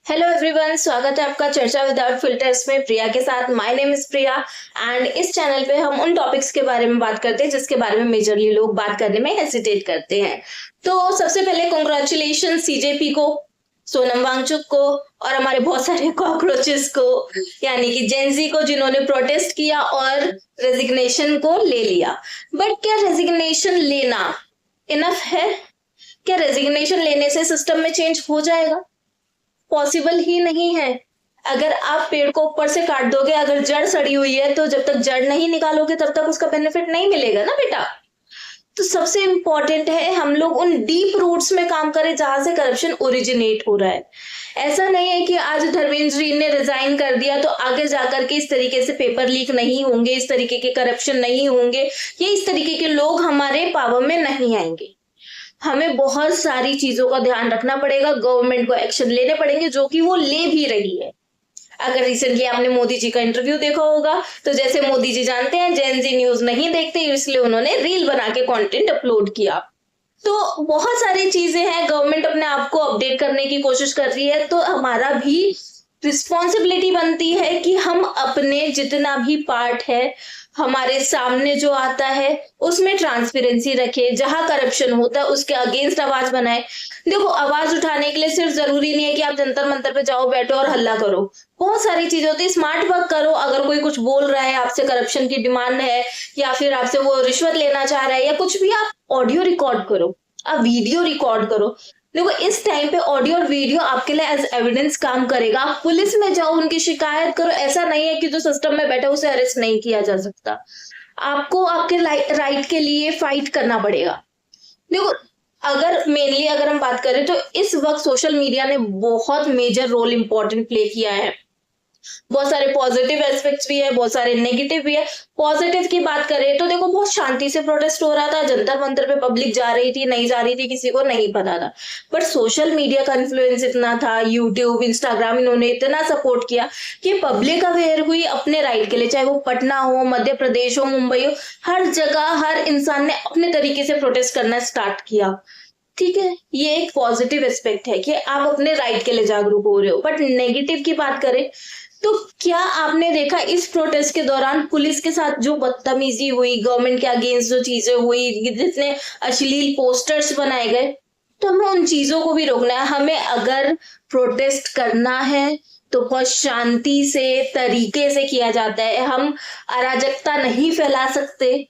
Hello everyone, स्वागत है आपका चर्चा विदाउट फिल्टर्स में प्रिया के साथ। My name is Priya and इस चैनल पे हम उन टॉपिक्स के बारे में बात करते हैं जिसके बारे में मेजरली लोग बात करने में हेसिटेट करते हैं। तो सबसे पहले कॉन्ग्रेचुलेशन सीजेपी को, सोनम वांगचुक को और हमारे बहुत सारे कॉकरोचेस को, यानी कि जेनजी को, जिन्होंने प्रोटेस्ट किया और रेजिग्नेशन को ले लिया। बट क्या रेजिग्नेशन लेना इनफ है? क्या रेजिग्नेशन लेने से सिस्टम में चेंज हो जाएगा? पॉसिबल ही नहीं है। अगर आप पेड़ को ऊपर से काट दोगे, अगर जड़ सड़ी हुई है तो जब तक जड़ नहीं निकालोगे तब तक उसका बेनिफिट नहीं मिलेगा ना बेटा। तो सबसे इंपॉर्टेंट है हम लोग उन डीप रूट्स में काम करें जहां से करप्शन ओरिजिनेट हो रहा है। ऐसा नहीं है कि आज धर्मेंद्र जी ने रिजाइन कर दिया तो आगे जाकर के इस तरीके से पेपर लीक नहीं होंगे, इस तरीके के करप्शन नहीं होंगे, ये इस तरीके के लोग हमारे पावर में नहीं आएंगे। हमें बहुत सारी चीजों का ध्यान रखना पड़ेगा, गवर्नमेंट को एक्शन लेने पड़ेंगे, जो कि वो ले भी रही है। अगर रिसेंटली आपने मोदी जी का इंटरव्यू देखा होगा तो जैसे मोदी जी जानते हैं जेन जी न्यूज नहीं देखते, इसलिए उन्होंने रील बना के कंटेंट अपलोड किया। तो बहुत सारी चीजें हैं, गवर्नमेंट अपने आप को अपडेट करने की कोशिश कर रही है, तो हमारा भी रिस्पॉन्सिबिलिटी बनती है कि हम अपने जितना भी पार्ट है हमारे सामने जो आता है उसमें ट्रांसपेरेंसी रखे, जहां करप्शन होता है उसके अगेंस्ट आवाज बनाए। देखो, आवाज उठाने के लिए सिर्फ जरूरी नहीं है कि आप जंतर मंतर पे जाओ, बैठो और हल्ला करो। बहुत सारी चीजें होती है, स्मार्ट वर्क करो। अगर कोई कुछ बोल रहा है, आपसे करप्शन की डिमांड है या फिर आपसे वो रिश्वत लेना चाह रहा है या कुछ भी, आप ऑडियो रिकॉर्ड करो, आप वीडियो रिकॉर्ड करो। देखो, इस टाइम पे ऑडियो और वीडियो आपके लिए एज एविडेंस काम करेगा। आप पुलिस में जाओ, उनकी शिकायत करो। ऐसा नहीं है कि जो सिस्टम में बैठा उसे अरेस्ट नहीं किया जा सकता। आपको आपके राइट के लिए फाइट करना पड़ेगा। देखो, अगर हम बात करें तो इस वक्त सोशल मीडिया ने बहुत मेजर रोल इंपॉर्टेंट प्ले किया है। बहुत सारे पॉजिटिव एस्पेक्ट्स भी है, बहुत सारे नेगेटिव भी है। पॉजिटिव की बात करें तो देखो, बहुत शांति से प्रोटेस्ट हो रहा था, जंतर मंतर पे पब्लिक जा रही थी, नहीं जा रही थी, किसी को नहीं पता था। बट सोशल मीडिया का इन्फ्लुएंस इतना था, यूट्यूब, इंस्टाग्राम, इन्होंने इतना सपोर्ट किया कि पब्लिक अवेयर हुई अपने राइट के लिए। चाहे वो पटना हो, मध्य प्रदेश हो, मुंबई हो, हर जगह हर इंसान ने अपने तरीके से प्रोटेस्ट करना स्टार्ट किया। ठीक है, ये एक पॉजिटिव एस्पेक्ट है कि आप अपने राइट के लिए जागरूक हो रहे हो। बट नेगेटिव की बात करें तो क्या आपने देखा इस प्रोटेस्ट के दौरान पुलिस के साथ जो बदतमीजी हुई, गवर्नमेंट के अगेंस्ट जो चीजें हुई, जितने अश्लील पोस्टर्स बनाए गए, तो हमें उन चीजों को भी रोकना है। हमें अगर प्रोटेस्ट करना है तो बहुत शांति से, तरीके से किया जाता है। हम अराजकता नहीं फैला सकते,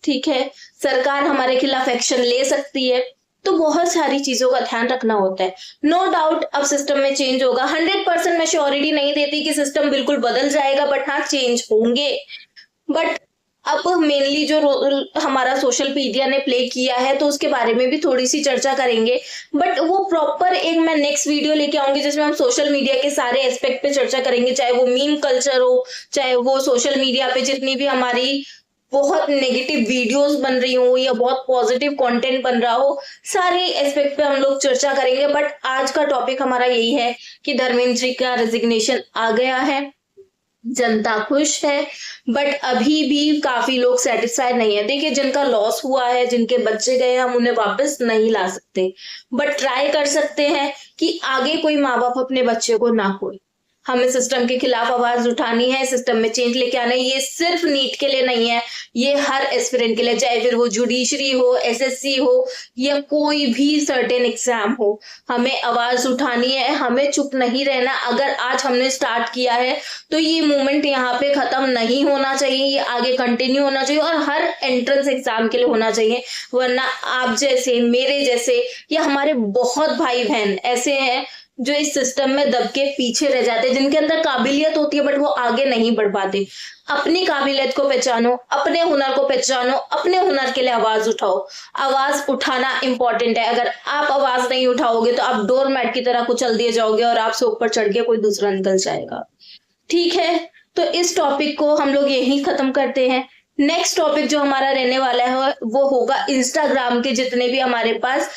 ठीक है। सरकार हमारे खिलाफ एक्शन ले सकती है, तो बहुत सारी चीजों का ध्यान रखना होता है। नो डाउट अब सिस्टम में चेंज होगा। 100% मैं श्योरिटी नहीं देती कि सिस्टम बिल्कुल बदल जाएगा, बट हाँ, चेंज होंगे। बट अब मेनली जो रोल हमारा सोशल मीडिया ने प्ले किया है तो उसके बारे में भी थोड़ी सी चर्चा करेंगे। बट वो प्रॉपर एक मैं नेक्स्ट वीडियो लेके आऊंगी जिसमें हम सोशल मीडिया के सारे एस्पेक्ट पे चर्चा करेंगे, चाहे वो मीम कल्चर हो, चाहे वो सोशल मीडिया पे जितनी भी हमारी बहुत नेगेटिव वीडियोस बन रही हो या बहुत पॉजिटिव कंटेंट बन रहा हो, सारे एस्पेक्ट पे हम लोग चर्चा करेंगे। बट आज का टॉपिक हमारा यही है कि धर्मेंद्र जी का रेजिग्नेशन आ गया है, जनता खुश है, बट अभी भी काफी लोग सेटिस्फाइड नहीं है। देखिए, जिनका लॉस हुआ है, जिनके बच्चे गए, हम उन्हें वापस नहीं ला सकते, बट ट्राई कर सकते हैं कि आगे कोई माँ बाप अपने बच्चे को ना खोए। हमें सिस्टम के खिलाफ आवाज उठानी है, सिस्टम में चेंज लेके आना है। ये सिर्फ नीट के लिए नहीं है, ये हर एस्पिरेंट के लिए, चाहे फिर वो जुडिशरी हो, एसएससी हो या कोई भी सर्टेन एग्जाम हो। हमें आवाज उठानी है, हमें चुप नहीं रहना। अगर आज हमने स्टार्ट किया है तो ये मूवमेंट यहाँ पे खत्म नहीं होना चाहिए, ये आगे कंटिन्यू होना चाहिए और हर एंट्रेंस एग्जाम के लिए होना चाहिए। वरना आप जैसे, मेरे जैसे या हमारे बहुत भाई बहन ऐसे हैं जो इस सिस्टम में दब के पीछे रह जाते हैं, जिनके अंदर काबिलियत होती है बट वो आगे नहीं बढ़ पाते। अपनी काबिलियत को पहचानो, अपने हुनर को पहचानो, अपने हुनर के लिए आवाज उठाओ। आवाज उठाना इंपॉर्टेंट है। अगर आप आवाज नहीं उठाओगे तो आप डोरमैट की तरह कुचल दिए जाओगे और आपसे ऊपर चढ़ के कोई दूसरा निकल जाएगा। ठीक है, तो इस टॉपिक को हम लोग यहीं खत्म करते हैं। नेक्स्ट टॉपिक जो हमारा रहने वाला है वो होगा इंस्टाग्राम के जितने भी हमारे पास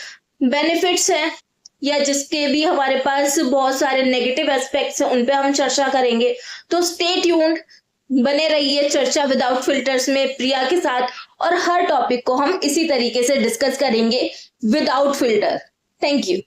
बेनिफिट्स हैं या जिसके भी हमारे पास बहुत सारे नेगेटिव एस्पेक्ट्स हैं, उन पे हम चर्चा करेंगे। तो स्टे ट्यून्ड, बने रहिए चर्चा विदाउट फिल्टर्स में प्रिया के साथ, और हर टॉपिक को हम इसी तरीके से डिस्कस करेंगे विदाउट फिल्टर। Thank you.